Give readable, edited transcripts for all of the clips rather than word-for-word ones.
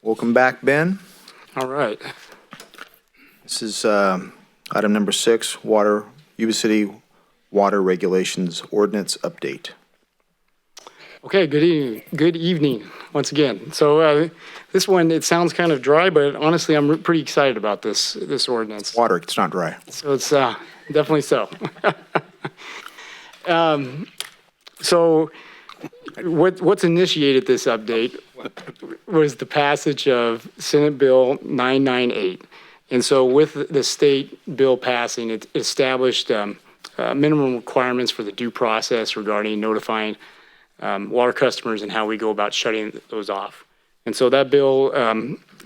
Welcome back, Ben. All right. This is item number 6, Yuba City Water Regulations Ordinance Update. Okay, good evening once again. So this one, it sounds kind of dry, but honestly, I'm pretty excited about this ordinance. Water, it's not dry. So it's definitely so. So what's initiated this update was the passage of Senate Bill 998. And so with the state bill passing, it established minimum requirements for the due process regarding notifying water customers and how we go about shutting those off. And so that bill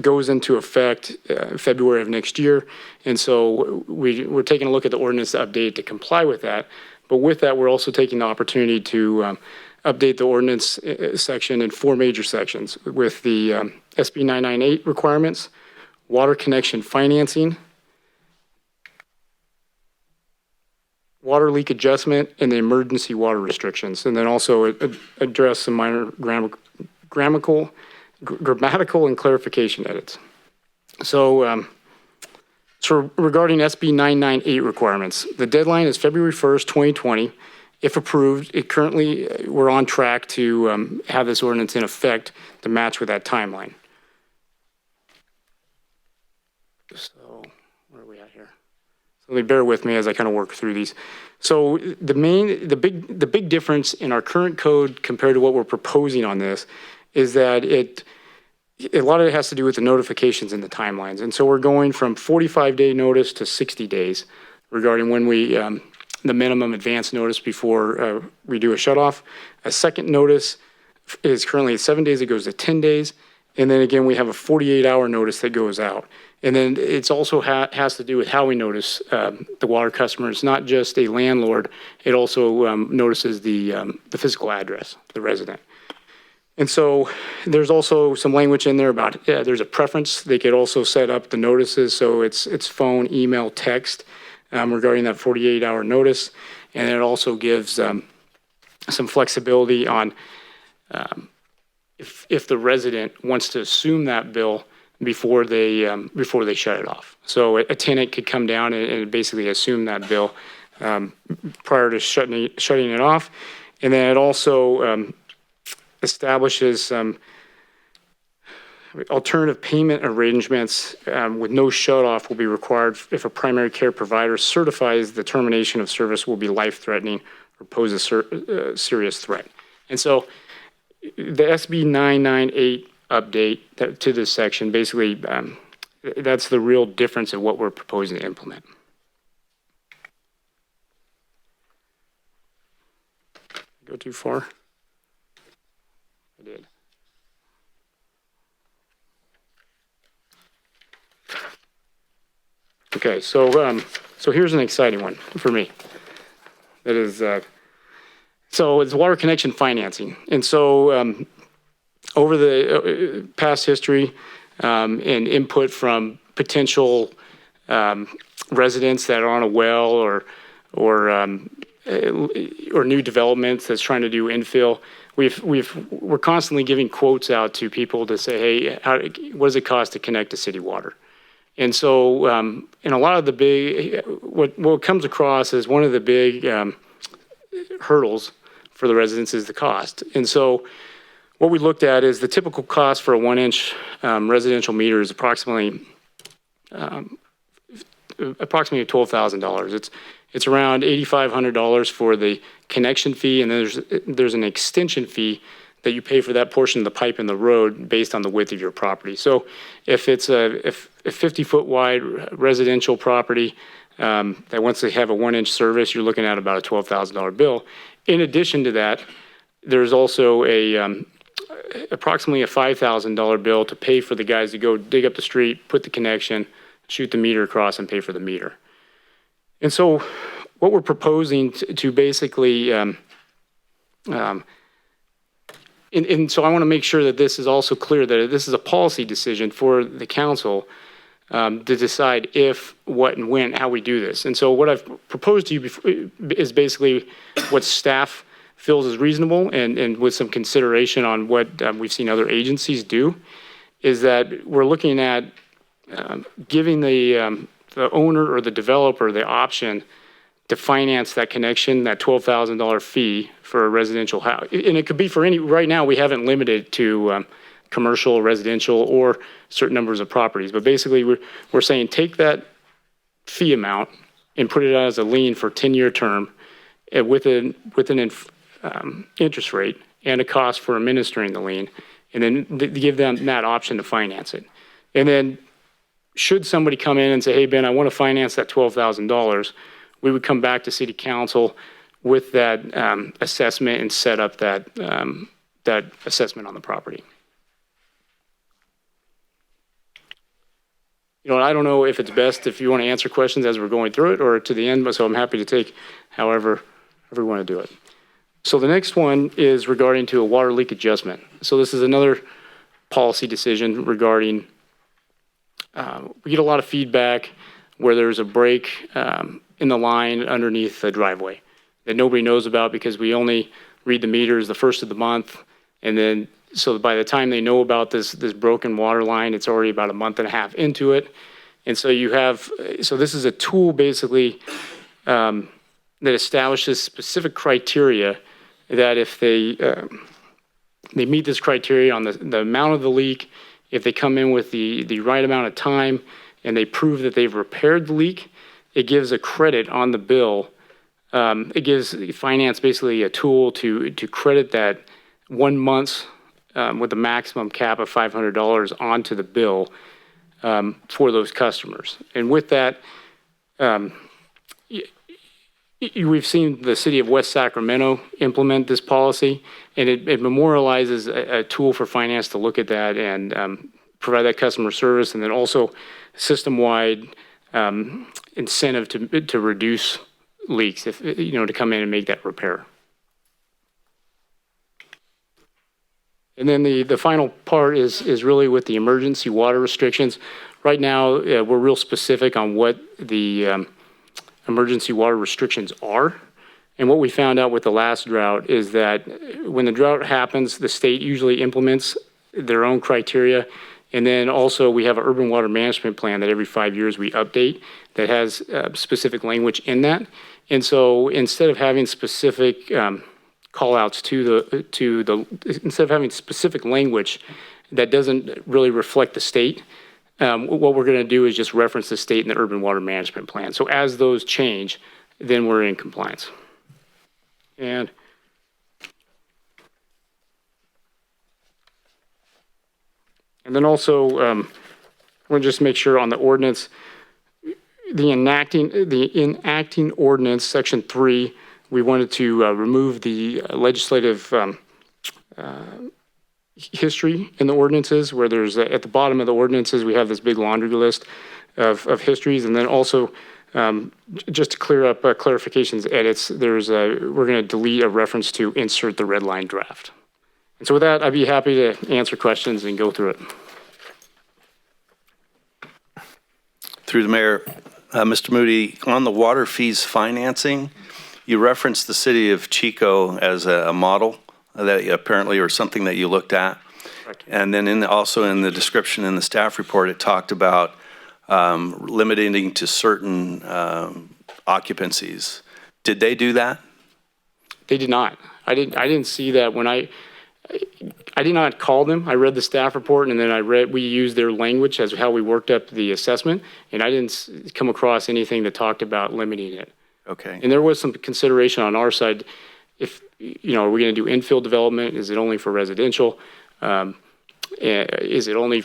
goes into effect February of next year. And so we're taking a look at the ordinance update to comply with that. But with that, we're also taking the opportunity to update the ordinance section in 4 major sections with the SB 998 requirements, water connection financing, water leak adjustment, and the emergency water restrictions, and then also address some minor grammatical and clarification edits. So, regarding SB 998 requirements, the deadline is February 1st, 2020. If approved, we're on track to have this ordinance in effect to match with that timeline. So, where are we at here? So bear with me as I kind of work through these. So the big difference in our current code compared to what we're proposing on this is that a lot of it has to do with the notifications and the timelines. And so we're going from 45-day notice to 60 days regarding when the minimum advance notice before we do a shutoff. A second notice is currently 7 days. It goes to 10 days. And then again, we have a 48-hour notice that goes out. And then it's also has to do with how we notice the water customers, not just a landlord. It also notices the physical address, the resident. And so there's also some language in there about there's a preference. They could also set up the notices, so it's phone, email, text regarding that 48-hour notice. And it also gives some flexibility on if the resident wants to assume that bill before they shut it off. So a tenant could come down and basically assume that bill prior to shutting it off. And then it also establishes some alternative payment arrangements with no shut-off will be required if a primary care provider certifies the termination of service will be life-threatening or pose a serious threat. And so the SB 998 update to this section, basically, that's the real difference of what we're proposing to implement. Go too far? I did. Okay, so here's an exciting one for me. That is, so it's water connection financing. And so over the past history and input from potential residents that are on a well or new developments that's trying to do infill, we're constantly giving quotes out to people to say, hey, what does it cost to connect to city water? And so in a lot of the big, what comes across as one of the big hurdles for the residents is the cost. And so what we looked at is the typical cost for a 1-inch residential meter is approximately $12,000. It's around $8,500 for the connection fee, and then there's an extension fee that you pay for that portion of the pipe in the road based on the width of your property. So if it's a 50-foot wide residential property that wants to have a 1-inch service, you're looking at about a $12,000 bill. In addition to that, there's also approximately a $5,000 bill to pay for the guys to go dig up the street, put the connection, shoot the meter across, and pay for the meter. And so what we're proposing to basically, and so I want to make sure that this is also clear that this is a policy decision for the council to decide if, what, and when, how we do this. And so what I've proposed to you before is basically what staff feels is reasonable and with some consideration on what we've seen other agencies do. is that we're looking at giving the owner or the developer the option to finance that connection, that $12,000 fee for a residential house. And it could be for any, right now, we haven't limited to commercial, residential, or certain numbers of properties. But basically, we're saying take that fee amount and put it as a lien for a 10-year term with an interest rate and a cost for administering the lien, and then give them that option to finance it. And then should somebody come in and say, hey, Ben, I want to finance that $12,000, we would come back to city council with that assessment and set up that assessment on the property. You know, I don't know if it's best if you want to answer questions as we're going through it or to the end, but so I'm happy to take however we want to do it. So the next one is regarding to a water leak adjustment. So this is another policy decision regarding, we get a lot of feedback where there's a break in the line underneath the driveway that nobody knows about because we only read the meters the first of the month. And then, so by the time they know about this broken water line, it's already about a month and a half into it. And so you have, so this is a tool basically that establishes specific criteria that if they meet this criteria on the amount of the leak, if they come in with the right amount of time and they prove that they've repaired the leak, it gives a credit on the bill. It gives finance basically a tool to credit that 1 month with a maximum cap of $500 onto the bill for those customers. And with that, we've seen the city of West Sacramento implement this policy, and it memorializes a tool for finance to look at that and provide that customer service, and then also system-wide incentive to reduce leaks, if you know, to come in and make that repair. And then the final part is really with the emergency water restrictions. Right now, we're real specific on what the emergency water restrictions are. And what we found out with the last drought is that when the drought happens, the state usually implements their own criteria. And then also we have an urban water management plan that every 5 years we update that has specific language in that. And so instead of having specific call outs instead of having specific language that doesn't really reflect the state, what we're going to do is just reference the state and the urban water management plan. So as those change, then we're in compliance. And then also, we'll just make sure on the ordinance, the enacting ordinance, section 3, we wanted to remove the legislative history in the ordinances, where there's at the bottom of the ordinances, we have this big laundry list of histories. And then also, just to clear up clarifications, edits, we're going to delete a reference to insert the red line draft. And so with that, I'd be happy to answer questions and go through it. Through the mayor, Mr. Moody, on the water fees financing, you referenced the city of Chico as a model that apparently, or something that you looked at. Correct. And then also in the description in the staff report, it talked about limiting to certain occupancies. Did they do that? They did not. I didn't see that when I did not call them. I read the staff report, and then we used their language as how we worked up the assessment, and I didn't come across anything that talked about limiting it. Okay. And there was some consideration on our side. If, you know, are we going to do infill development? Is it only for residential? Is it only,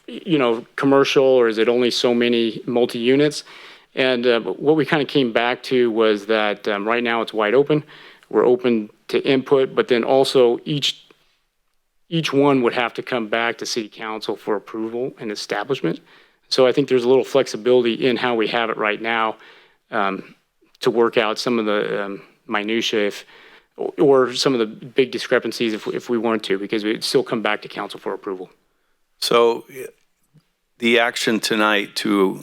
you know, commercial, or is it only so many multi-units? And what we kind of came back to was that right now it's wide open. We're open to input, but then also each one would have to come back to city council for approval and establishment. So I think there's a little flexibility in how we have it right now to work out some of the minutia or some of the big discrepancies if we want to, because we'd still come back to council for approval. So the action tonight to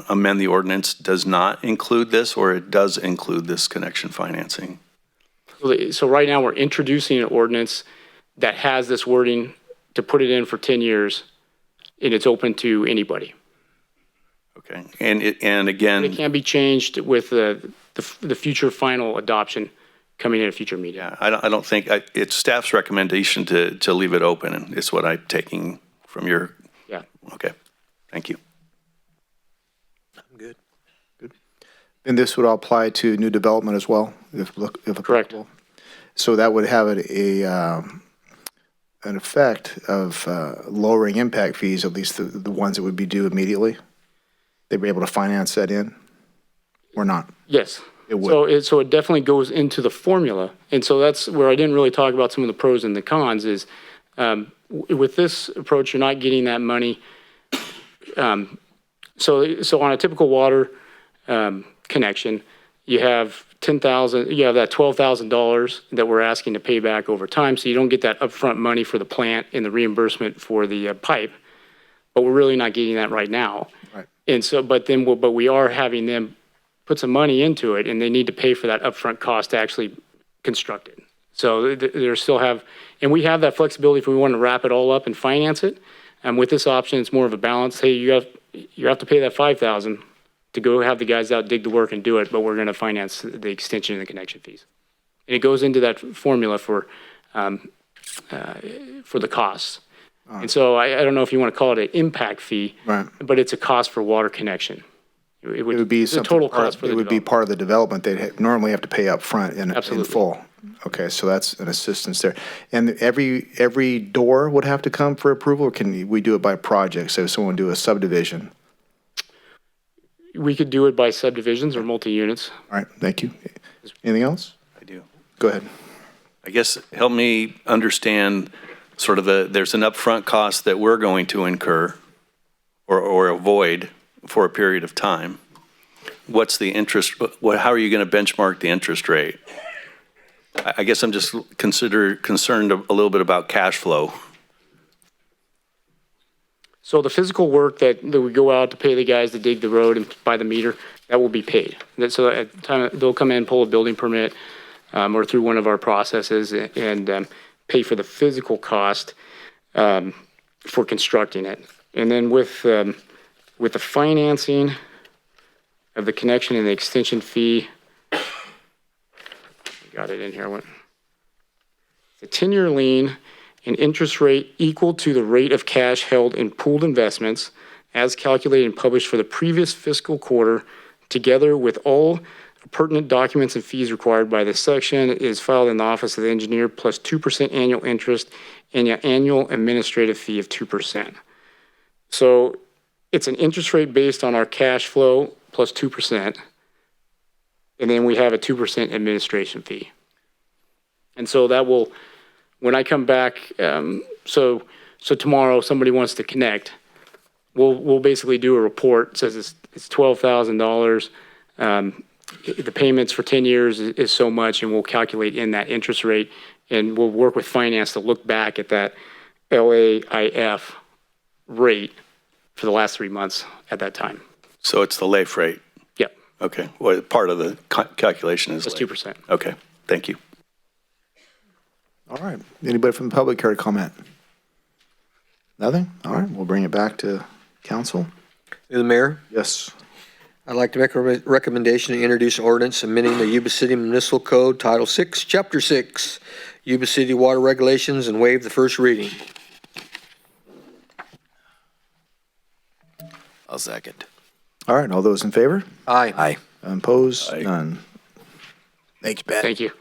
amend the ordinance does not include this, or it does include this connection financing? So right now we're introducing an ordinance that has this wording to put it in for 10 years and it's open to anybody. Okay. And It again, can be changed with the future final adoption coming in a future meeting. yeah, I don't think, it's staff's recommendation to leave it open, and it's what I'm taking from your, Yeah. okay. Thank you. Good. And this would all apply to new development as well, if Correct. applicable? So that would have an effect of lowering impact fees, at least the ones that would be due immediately? They'd be able to finance that in, or not? Yes. It would. So it definitely goes into the formula. And so that's where I didn't really talk about some of the pros and the cons is with this approach, you're not getting that money. So on a typical water connection, you have you have that $12,000 that we're asking to pay back over time. So you don't get that upfront money for the plant and the reimbursement for the pipe, but we're really not getting that right now. Right. And so, but we are having them put some money into it, and they need to pay for that upfront cost to actually construct it. So they still have, and we have that flexibility if we want to wrap it all up and finance it. And with this option, it's more of a balance. Hey, you have to pay that $5,000 to go have the guys out, dig the work and do it, but we're going to finance the extension and the connection fees. And it goes into that formula for the costs. And so I don't know if you want to call it an impact fee, Right. but it's a cost for water connection. It would be the something. total cost for the It would be development. part of the development. They'd normally have to pay up front in Absolutely. full. Okay, so that's an assistance there. And every door would have to come for approval, or can we do it by project? So if someone do a subdivision? We could do it by subdivisions or multi-units. All right, thank you. Anything else? I do. Go ahead. I guess help me understand sort of there's an upfront cost that we're going to incur or avoid for a period of time. What's the interest, how are you going to benchmark the interest rate? I guess I'm just concerned a little bit about cash flow. So the physical work that we go out to pay the guys to dig the road and buy the meter, that will be paid. So at the time, they'll come in, pull a building permit, or through one of our processes and pay for the physical cost for constructing it. And then with the financing of the connection and the extension fee, got it in here. The 10-year lien, an interest rate equal to the rate of cash held in pooled investments as calculated and published for the previous fiscal quarter, together with all pertinent documents and fees required by this section, is filed in the office of the engineer, plus 2% annual interest and an annual administrative fee of 2%. So it's an interest rate based on our cash flow plus 2%. And then we have a 2% administration fee. And so that will, when I come back, so tomorrow somebody wants to connect, we'll basically do a report. It says it's $12,000. The payments for 10 years is so much, and we'll calculate in that interest rate, and we'll work with finance to look back at that LAIF rate for the last 3 months at that time. So it's the LAIF rate? Yep. Okay. Well, part of the calculation is That's LAIF. 2%. Okay. Thank you. All right. Anybody from the public care to comment? Nothing? All right, we'll bring it back to council. Through the mayor, Yes. I'd like to make a recommendation to introduce ordinance amending the Yuba City Municipal Code, Title 6, Chapter 6, Yuba City Water Regulations, and waive the first reading. I'll second. All right, all those in favor? Aye. Opposed? Aye. None. Thanks, Ben. Thank you.